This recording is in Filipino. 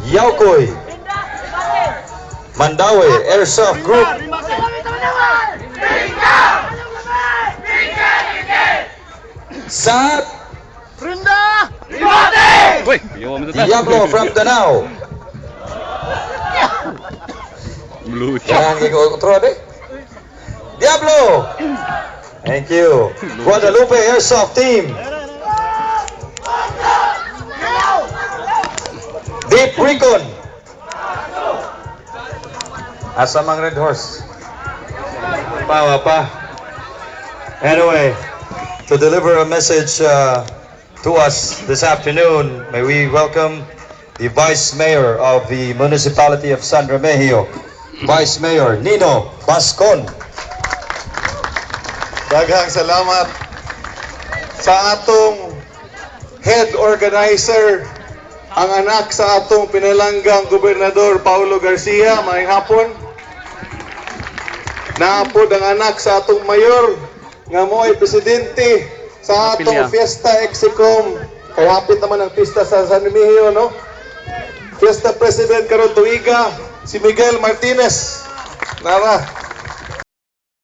Yaukoy, Mandawi Airsoft Group, Sat Diablo from Danao. Jangan ikut deh. Diablo. Thank you. Guadalupe Airsoft Team. Deep Recon. Asamang Red Horse. Pa. Anyway, to deliver a message to us this afternoon, may we welcome the Vice Mayor of the Municipality of San Remigio, Vice Mayor Nino Bascon. Daghang salamat sa atong head organizer, ang anak sa atong pinalanggang Gobernador Paulo Garcia. Maayong hapon. Naapod ang anak sa atong mayor nga mo ay presidente sa atong Fiesta Execom. Kay hapit naman ang pista sa San Remigio, no? Fiesta President karon tuiga si Miguel Martinez. Nara.